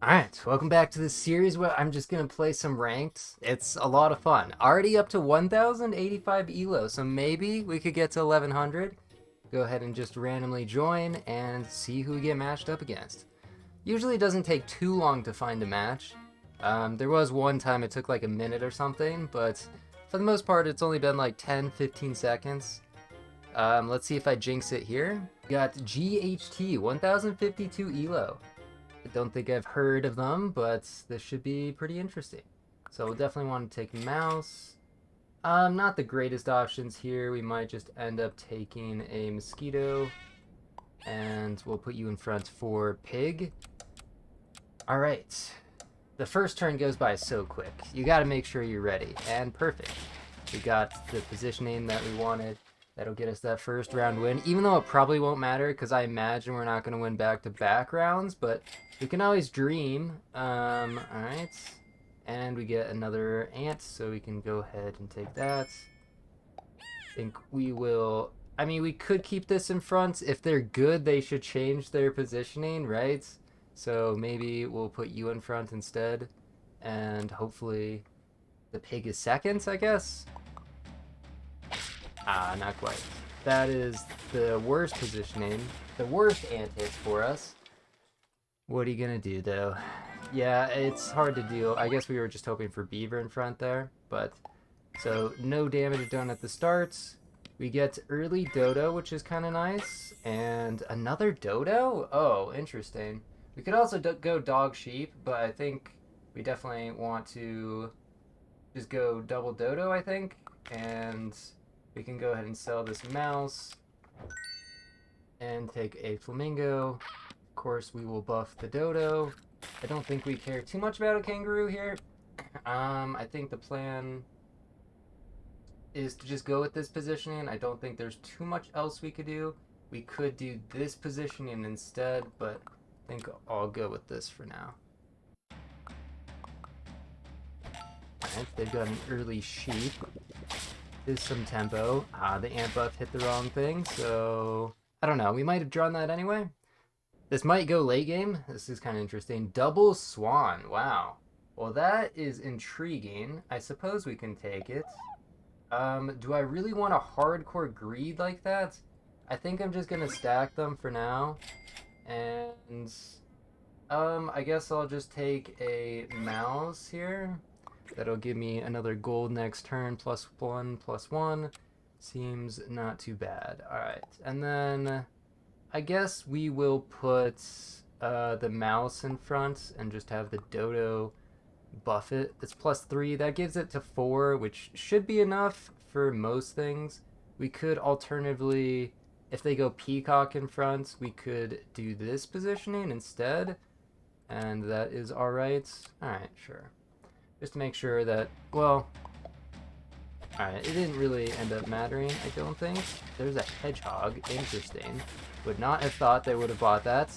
Alright, welcome back to this series where I'm just gonna play some ranked. It's a lot of fun. Already up to 1085 ELO, so maybe we could get to 1100. Go ahead and just randomly join and see who we get matched up against. Usually it doesn't take too long to find a match. There was one time it took like a minute or something, but for the most part it's only been like 10-15 seconds. Let's see if I jinx it here. We got GHT 1052 ELO. I don't think I've heard of them, but this should be pretty interesting. So we'll definitely want to take mouse. Not the greatest options here. We might just end up taking a mosquito, and we'll put you in front for pig. All right. The first turn goes by so quick. You got to make sure you're ready. And perfect. We got the positioning that we wanted. That'll get us that first round win, even though it probably won't matter because I imagine we're not going to win back-to-back rounds, but we can always dream. All right. And we get another ant, so we can go ahead and take that. I think we will... I mean, we could keep this in front. If they're good, they should change their positioning, right? So maybe we'll put you in front instead. And hopefully the pig is second, I guess? Ah, not quite. That is the worst positioning. The worst ant hit for us. What are you gonna do, though? Yeah, it's hard to deal. I guess we were just hoping for beaver in front there, but... So, no damage done at the start. We get early dodo, which is kind of nice. And another dodo? Oh, interesting. We could also go dog sheep, but I think we definitely want to just go double dodo, I think. And we can go ahead and sell this mouse and take a flamingo. Of course, we will buff the dodo. I don't think we care too much about a kangaroo here. I think the plan is to just go with this positioning. I don't think there's too much else we could do. We could do this positioning instead, but I think I'll go with this for now. Alright, they've got an early sheep. Is some tempo. The ant buff hit the wrong thing, so I don't know. We might have drawn that anyway. This might go late game. This is kind of interesting. Double swan. Wow. Well, that is intriguing. I suppose we can take it. Do I really want a hardcore greed like that? I think I'm just gonna stack them for now. And I guess I'll just take a mouse here. That'll give me another gold next turn, +1/+1. Seems not too bad. Alright, and then I guess we will put the mouse in front and just have the dodo buff it. It's +3. That gives it to 4, which should be enough for most things. We could alternatively, if they go peacock in front, we could do this positioning instead. And that is alright. Alright, sure. Just to make sure that, well, alright, it didn't really end up mattering, I don't think. There's a hedgehog. Interesting. Would not have thought they would have bought that.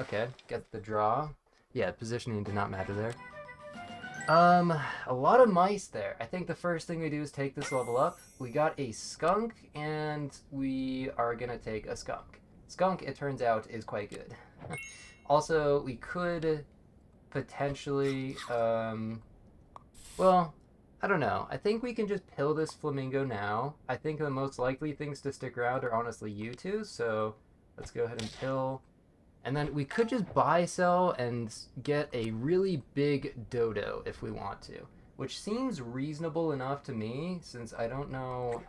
Okay, get the draw. Yeah, positioning did not matter there. A lot of mice there. I think the first thing we do is take this level up. We got a skunk, and we are gonna take a skunk. Skunk, it turns out, is quite good. Also, we could potentially, well, I don't know. I think we can just pill this flamingo now. I think the most likely things to stick around are honestly you two, so let's go ahead and pill. And then we could just buy, sell, and get a really big dodo if we want to. Which seems reasonable enough to me, since I don't know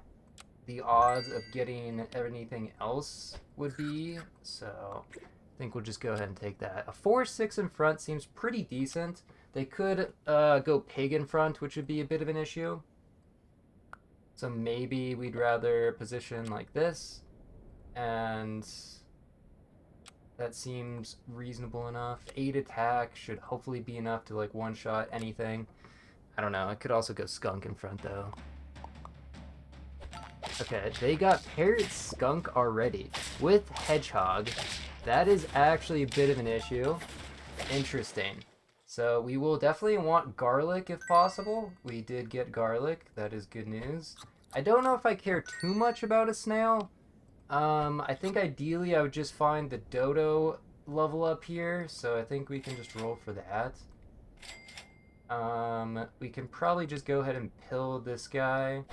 the odds of getting anything else would be. So I think we'll just go ahead and take that. A 4-6 in front seems pretty decent. They could go pig in front, which would be a bit of an issue. So maybe we'd rather position like this. And that seems reasonable enough. 8 attack should hopefully be enough to like one-shot anything. I don't know. I could also go skunk in front though. Okay, they got parrot skunk already with hedgehog. That is actually a bit of an issue. Interesting. So we will definitely want garlic if possible. We did get garlic. That is good news. I don't know if I care too much about a snail. I think ideally I would just find the dodo level up here, so I think we can just roll for that. We can probably just go ahead and pill this guy,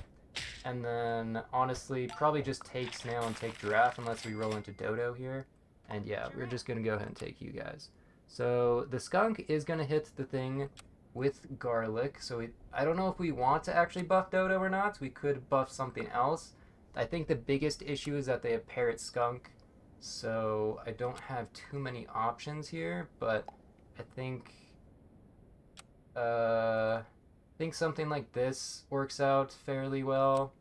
and then honestly probably just take snail and take giraffe unless we roll into dodo here. And yeah, we're just gonna go ahead and take you guys. So the skunk is gonna hit the thing with garlic, so I don't know if we want to actually buff dodo or not. We could buff something else. I think the biggest issue is that they have parrot skunk, so I don't have too many options here, but I think something like this works out fairly well.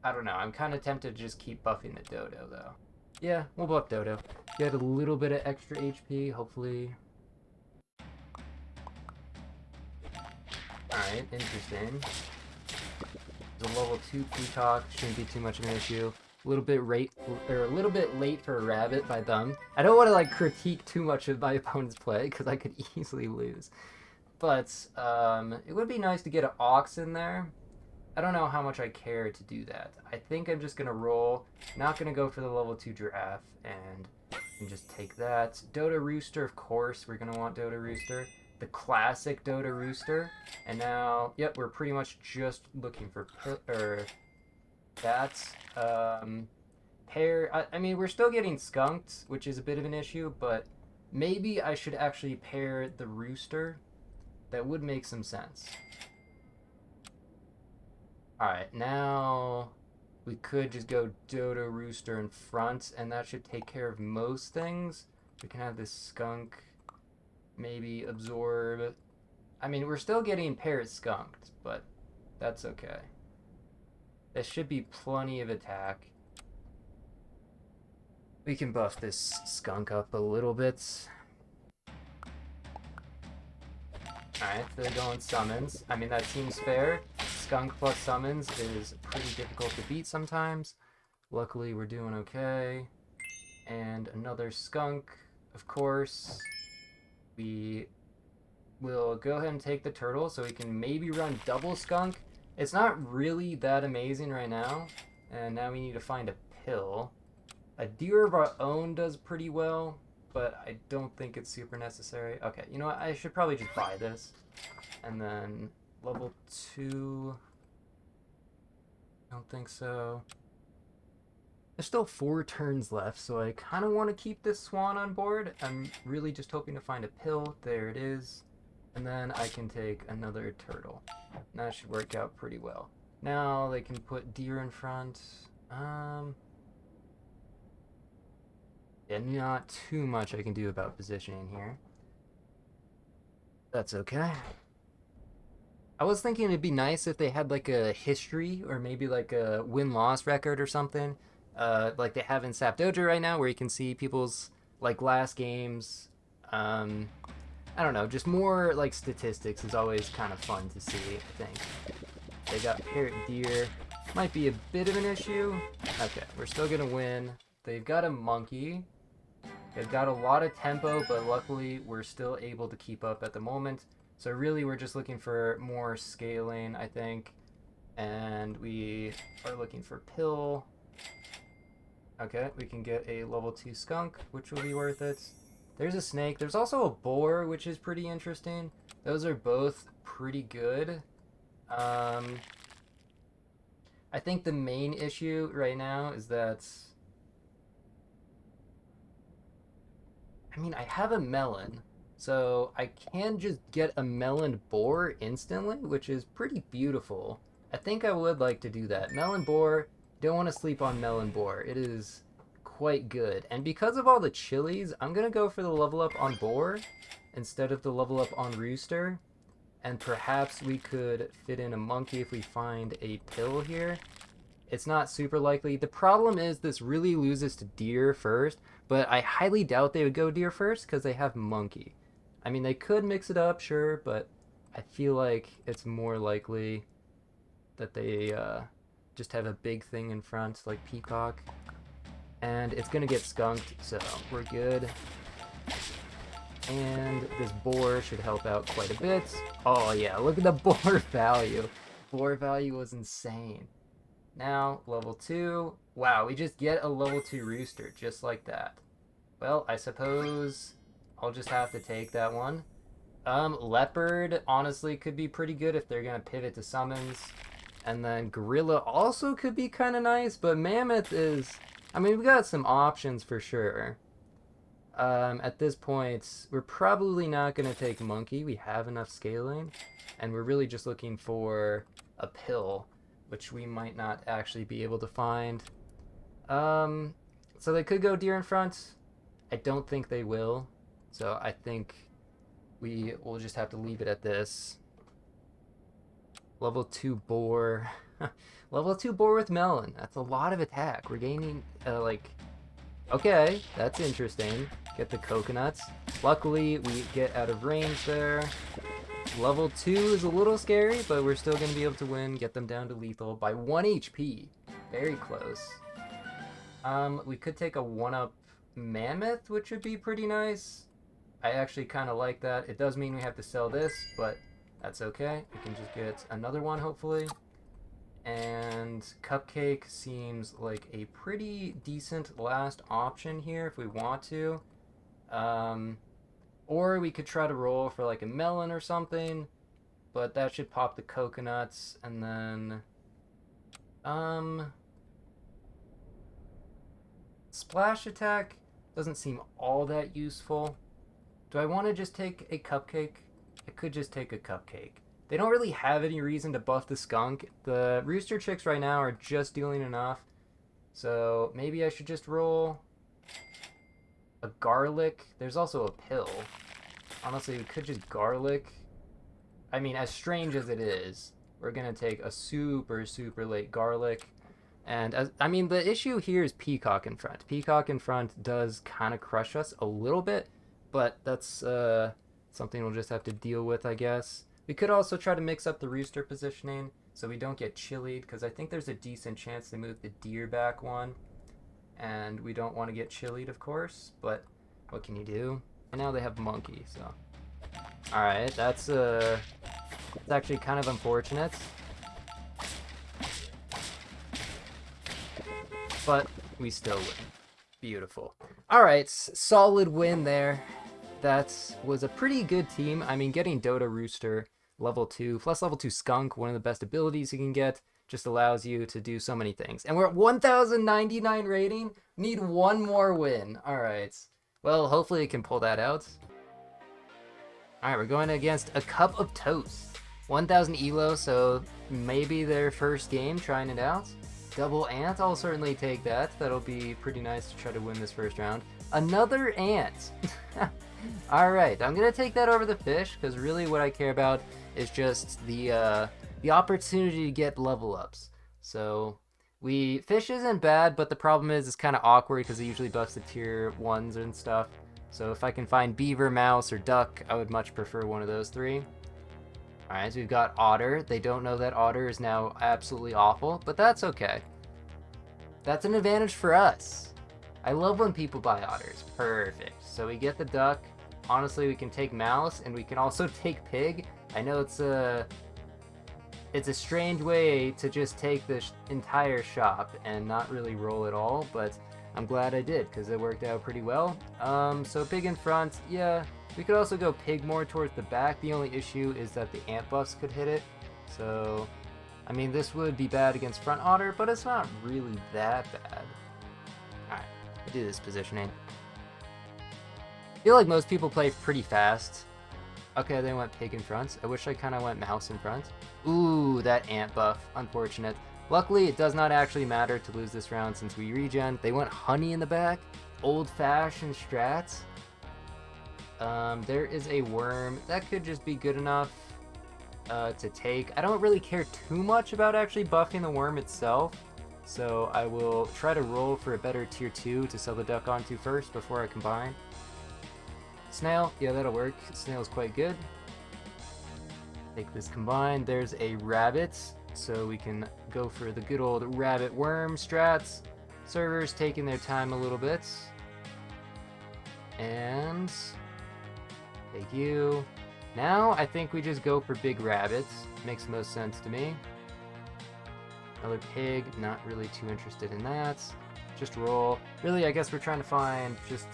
I don't know. I'm kind of tempted to just keep buffing the dodo, though. Yeah, we'll buff dodo. Get a little bit of extra HP, hopefully. Alright, interesting. The level 2 peacock shouldn't be too much of an issue. A little bit late for a rabbit by them. I don't want to like critique too much of my opponent's play because I could easily lose. But it would be nice to get an ox in there. I don't know how much I care to do that. I think I'm just gonna roll. Not gonna go for the level 2 giraffe and just take that. Dodo rooster, of course, we're gonna want Dodo rooster. The classic Dodo rooster. And now, yep, we're pretty much just looking for that. I mean, we're still getting skunked, which is a bit of an issue, but maybe I should actually pair the rooster. That would make some sense. Alright, now we could just go Dodo Rooster in front, and that should take care of most things. We can have this skunk maybe absorb. I mean, we're still getting parrot skunked, but that's okay. There should be plenty of attack. We can buff this skunk up a little bit. Alright, they're going summons. I mean, that seems fair. Skunk plus summons is pretty difficult to beat sometimes. Luckily, we're doing okay. And another skunk, of course. We will go ahead and take the turtle so we can maybe run double skunk. It's not really that amazing right now. And now we need to find a pill. A deer of our own does pretty well, but I don't think it's super necessary. Okay, you know what? I should probably just buy this. And then level 2. I don't think so. There's still 4 turns left, so I kind of want to keep this swan on board. I'm really just hoping to find a pill. There it is. And then I can take another turtle. And that should work out pretty well. Now they can put deer in front. Yeah, not too much I can do about positioning here. That's okay. I was thinking it'd be nice if they had like a history or maybe like a win-loss record or something. Like they have in SapDojo right now, where you can see people's like last games. I don't know, just more like statistics is always kind of fun to see, I think. They got parrot deer. Might be a bit of an issue. Okay, we're still gonna win. They've got a monkey. They've got a lot of tempo, but luckily we're still able to keep up at the moment. So really we're just looking for more scaling, I think. And we are looking for pill. Okay, we can get a level 2 skunk, which will be worth it. There's a snake. There's also a boar, which is pretty interesting. Those are both pretty good. I think the main issue right now is that... I mean, I have a melon, so I can just get a melon boar instantly, which is pretty beautiful. I think I would like to do that. Melon boar, don't want to sleep on melon boar. It is quite good. And because of all the chilies, I'm going to go for the level up on boar instead of the level up on rooster. And perhaps we could fit in a monkey if we find a pill here. It's not super likely. The problem is this really loses to deer first, but I highly doubt they would go deer first because they have monkey. I mean, they could mix it up, sure, but I feel like it's more likely that they just have a big thing in front, like peacock. And it's going to get skunked, so we're good. And this boar should help out quite a bit. Oh yeah, look at the boar value. Boar value was insane. Now, level 2, Wow, we just get a level 2 rooster, just like that. Well, I suppose I'll just have to take that one. Leopard honestly could be pretty good if they're gonna pivot to summons. And then Gorilla also could be kind of nice, but Mammoth is... I mean, we got some options for sure. At this point, we're probably not going to take Monkey. We have enough scaling. And we're really just looking for a pill, which we might not actually be able to find. So they could go Deer in front. I don't think they will. So I think we will just have to leave it at this. Level 2 boar. Level 2 boar with melon. That's a lot of attack. We're gaining, like... Okay, that's interesting. Get the coconuts. Luckily, we get out of range there. Level 2 is a little scary, but we're still going to be able to win. Get them down to lethal by 1 HP. Very close. We could take a 1-up mammoth, which would be pretty nice. I actually kind of like that. It does mean we have to sell this, but that's okay. We can just get another one, hopefully. And Cupcake seems like a pretty decent last option here if we want to. Or we could try to roll for like a melon or something, but that should pop the coconuts. And then splash attack doesn't seem all that useful. Do I want to just take a Cupcake? I could just take a Cupcake. They don't really have any reason to buff the skunk. The rooster chicks right now are just dealing enough. So maybe I should just roll a garlic. There's also a pill. Honestly, we could just garlic. I mean, as strange as it is, we're going to take a super, super late garlic. And, I mean, the issue here is Peacock in front. Peacock in front does kind of crush us a little bit, but that's something we'll just have to deal with, I guess. We could also try to mix up the rooster positioning so we don't get chillied, because I think there's a decent chance they move the deer back one. And we don't want to get chillied, of course, but what can you do? And now they have monkey, so... Alright, that's actually kind of unfortunate. But we still win. Beautiful. Alright, solid win there. That was a pretty good team. I mean, getting Dota Rooster level 2 plus level 2 Skunk, one of the best abilities you can get, just allows you to do so many things. And we're at 1099 rating. Need one more win. All right. Well, hopefully we can pull that out. All right, we're going against a Cup of Toast. 1000 ELO, so maybe their first game trying it out. Double ant, I'll certainly take that. That'll be pretty nice to try to win this first round. Another ant. All right, I'm gonna take that over the fish because really what I care about is just the opportunity to get level ups. So fish isn't bad, but the problem is it's kind of awkward because it usually buffs the tier 1s and stuff. So if I can find beaver, mouse, or duck, I would much prefer one of those 3. All right, so we've got otter. They don't know that otter is now absolutely awful, but that's okay. That's an advantage for us. I love when people buy otters. Perfect. So we get the duck. Honestly, we can take mouse, and we can also take pig. I know it's a strange way to just take the entire shop and not really roll at all, but I'm glad I did because it worked out pretty well. So pig in front, yeah. We could also go pig more towards the back. The only issue is that the ant buffs could hit it. So, I mean, this would be bad against front otter, but it's not really that bad. Alright, we'll do this positioning. I feel like most people play pretty fast. Okay, they went pig in front. I wish I kind of went mouse in front. Ooh, that ant buff. Unfortunate. Luckily, it does not actually matter to lose this round since we regen. They went honey in the back. Old-fashioned strats. There is a worm. That could just be good enough to take. I don't really care too much about actually buffing the worm itself. So I will try to roll for a better tier 2 to sell the duck onto first before I combine. Snail, yeah, that'll work. Snail's quite good. Take this combined. There's a rabbit, so we can go for the good old rabbit worm strats. Servers taking their time a little bit. And thank you. Now I think we just go for big rabbits. Makes the most sense to me. Another pig, not really too interested in that. Just roll. Really, I guess we're trying to find just...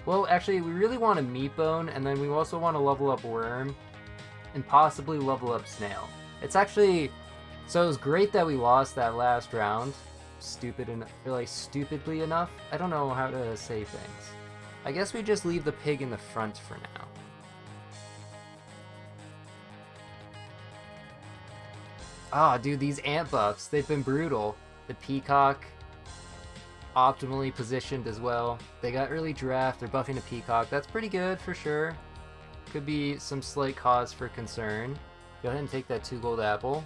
well, actually, we really want a meat bone, and then we also want to level up worm, and possibly level up snail. It's actually... So it was great that we lost that last round. Stupidly enough. I don't know how to say things. I guess we just leave the pig in the front for now. Ah, dude, these ant buffs, they've been brutal. The peacock, optimally positioned as well. They got early draft, they're buffing a peacock. That's pretty good for sure. Could be some slight cause for concern. Go ahead and take that 2 gold apple.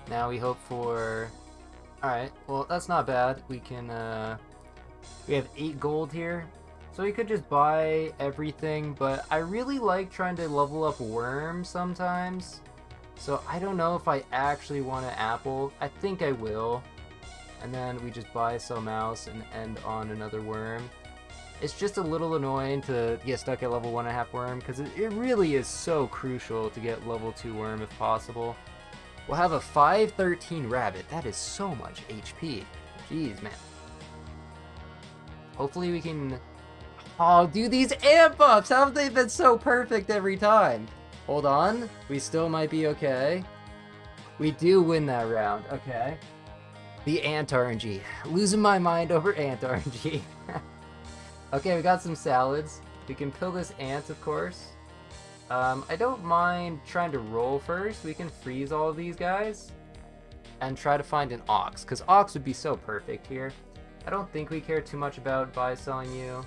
Now we hope for... Alright, well, that's not bad. We can, we have 8 gold here. So we could just buy everything, but I really like trying to level up worm sometimes. So I don't know if I actually want an apple. I think I will. And then we just buy some mouse and end on another worm. It's just a little annoying to get stuck at level 1.5 worm, because it really is so crucial to get level 2 worm if possible. We'll have a 513 rabbit. That is so much HP. Jeez, man. Hopefully we can... Oh, dude, these ant buffs! How have they been so perfect every time? Hold on. We still might be okay. We do win that round. Okay. The ant RNG. Losing my mind over ant RNG. Okay, we got some salads. We can kill this ant, of course. I don't mind trying to roll first. We can freeze all of these guys and try to find an ox, because ox would be so perfect here. I don't think we care too much about buy-selling you.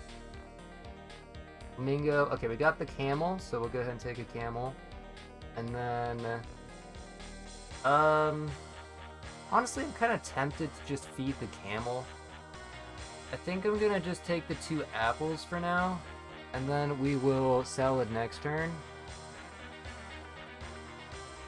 Flamingo. Okay, we got the camel, so we'll go ahead and take a camel. And then... honestly, I'm kind of tempted to just feed the camel. I think I'm going to just take the 2 apples for now. And then we will salad next turn.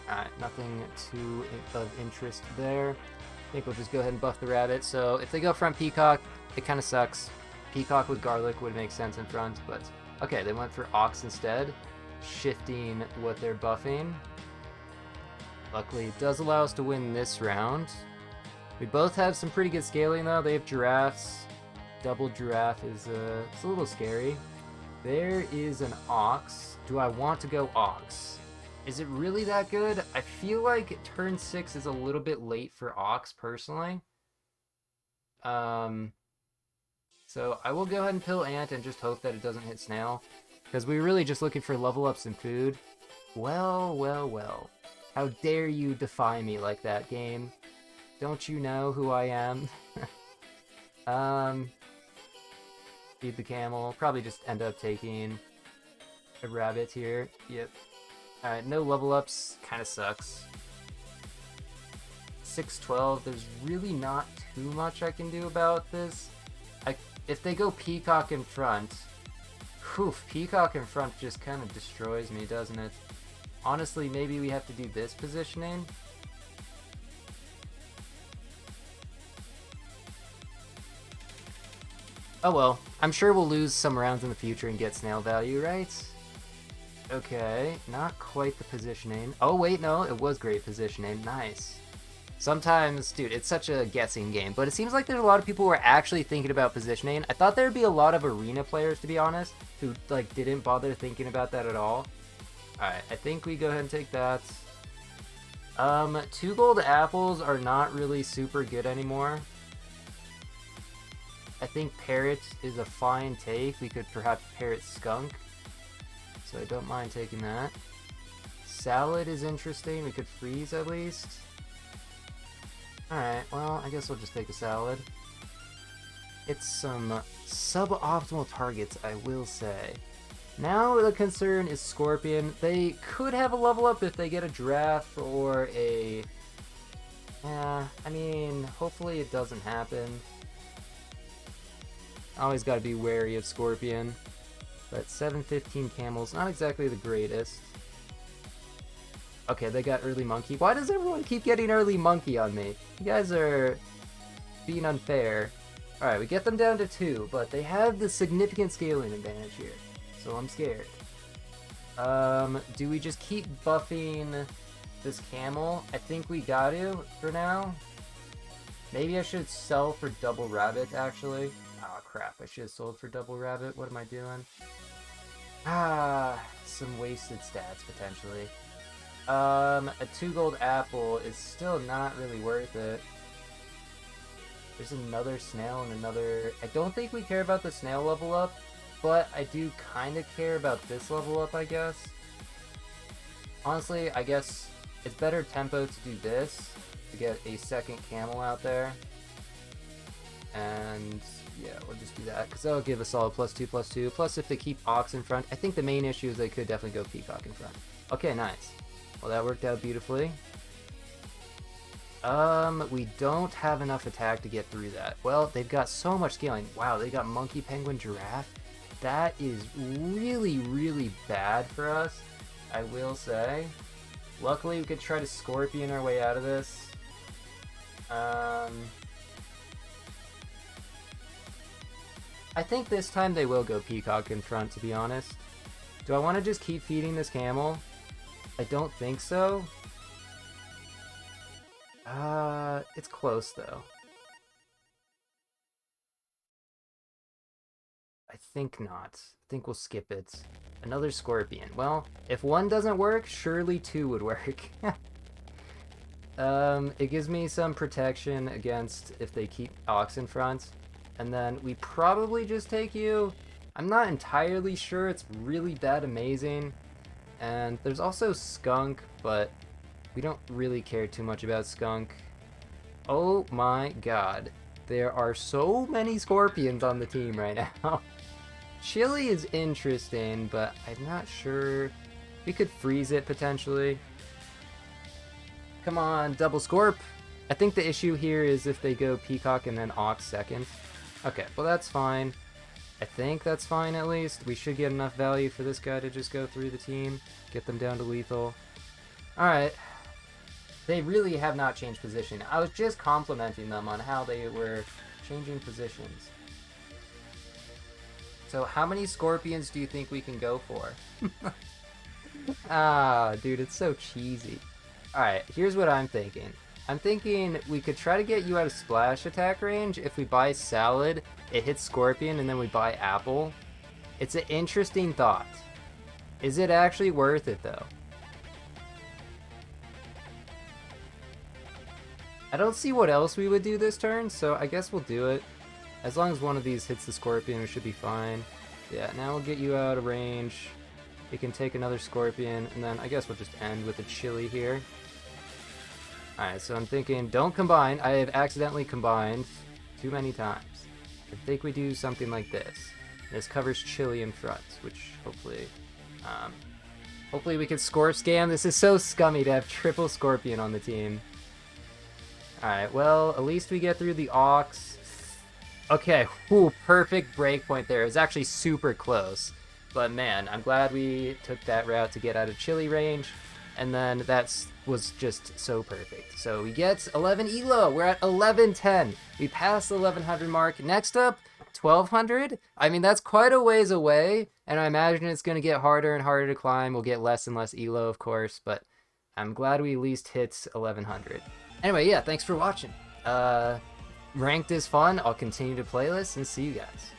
Alright, nothing too of interest there. I think we'll just go ahead and buff the rabbit. So if they go front peacock, it kind of sucks. Peacock with garlic would make sense in front, but... Okay, they went for ox instead, shifting what they're buffing. Luckily, it does allow us to win this round. We both have some pretty good scaling, though. They have giraffes. Double giraffe is it's a little scary. There is an ox. Do I want to go ox? Is it really that good? I feel like turn 6 is a little bit late for ox, personally. So I will go ahead and pill ant and just hope that it doesn't hit snail. Because we're really just looking for level ups in food. Well, well, well. How dare you defy me like that, game? Don't you know who I am? Feed the camel. Probably just end up taking a rabbit here. Yep. Alright, no level ups. Kinda sucks. 612. There's really not too much I can do about this. If they go peacock in front... Whew, peacock in front just kind of destroys me, doesn't it? Honestly, maybe we have to do this positioning. Oh well, I'm sure we'll lose some rounds in the future and get snail value, right? Okay, not quite the positioning. Oh wait, no, it was great positioning. Nice. Sometimes, dude, it's such a guessing game, but it seems like there's a lot of people who are actually thinking about positioning. I thought there'd be a lot of arena players, to be honest, who, like, didn't bother thinking about that at all. Alright, I think we go ahead and take that. 2 gold apples are not really super good anymore. I think parrot is a fine take. We could perhaps parrot skunk. So I don't mind taking that. Salad is interesting. We could freeze at least. Alright, well, I guess we'll just take a salad. It's some suboptimal targets, I will say. Now the concern is Scorpion. They could have a level up if they get a giraffe or a... Yeah, I mean, hopefully it doesn't happen. Always gotta be wary of Scorpion. But 715 camels, not exactly the greatest. Okay, they got early monkey. Why does everyone keep getting early monkey on me? You guys are being unfair. Alright, we get them down to 2, but they have the significant scaling advantage here. So I'm scared. Do we just keep buffing this camel. I think we got to for now. Maybe I should sell for double rabbit, actually. Oh, crap. I should have sold for double rabbit. What am I doing? Ah, some wasted stats, potentially. A 2 gold apple is still not really worth it. There's another snail and another... I don't think we care about the snail level up, but I do kind of care about this level up, I guess. Honestly, I guess it's better tempo to do this, to get a second camel out there. And yeah, we'll just do that, because that'll give us all a +2/+2. Plus, if they keep ox in front, I think the main issue is they could definitely go peacock in front. Okay, nice. Well, that worked out beautifully. We don't have enough attack to get through that. Well, they've got so much scaling. Wow, they got monkey, penguin, giraffe. That is really, really bad for us, I will say. Luckily, we could try to scorpion our way out of this. I think this time they will go peacock in front, to be honest. Do I want to just keep feeding this camel? I don't think so. It's close, though. I think not. I think we'll skip it. Another scorpion. Well, if one doesn't work, surely two would work. It gives me some protection against if they keep ox in front. And then we probably just take you. I'm not entirely sure. It's really that amazing. And there's also skunk, but we don't really care too much about skunk. Oh my god. There are so many scorpions on the team right now. Chili is interesting, but I'm not sure. We could freeze it potentially. Come on, double scorp. I think the issue here is if they go peacock and then ox second. Okay, well that's fine. I think that's fine at least. We should get enough value for this guy to just go through the team. Get them down to lethal. Alright. They really have not changed position. I was just complimenting them on how they were changing positions. So how many scorpions do you think we can go for? Ah, dude, it's so cheesy. Alright, here's what I'm thinking. I'm thinking we could try to get you out of splash attack range. If we buy salad, it hits scorpion, and then we buy apple. It's an interesting thought. Is it actually worth it, though? I don't see what else we would do this turn, so I guess we'll do it. As long as one of these hits the scorpion, we should be fine. Yeah, now we'll get you out of range. We can take another scorpion, and then I guess we'll just end with a chili here. Alright, so I'm thinking, don't combine. I have accidentally combined too many times. I think we do something like this. This covers chili in front, which hopefully... hopefully we can scorp scam. This is so scummy to have triple scorpion on the team. Alright, well, at least we get through the ox. Okay, whew, perfect breakpoint there. It was actually super close. But man, I'm glad we took that route to get out of chili range. And then that was just so perfect. So we get 11 ELO. We're at 1110. We passed the 1100 mark. Next up, 1200. I mean, that's quite a ways away. And I imagine it's going to get harder and harder to climb. We'll get less and less ELO, of course. But I'm glad we at least hit 1100. Anyway, yeah, thanks for watching. Ranked is fun. I'll continue to play this and see you guys.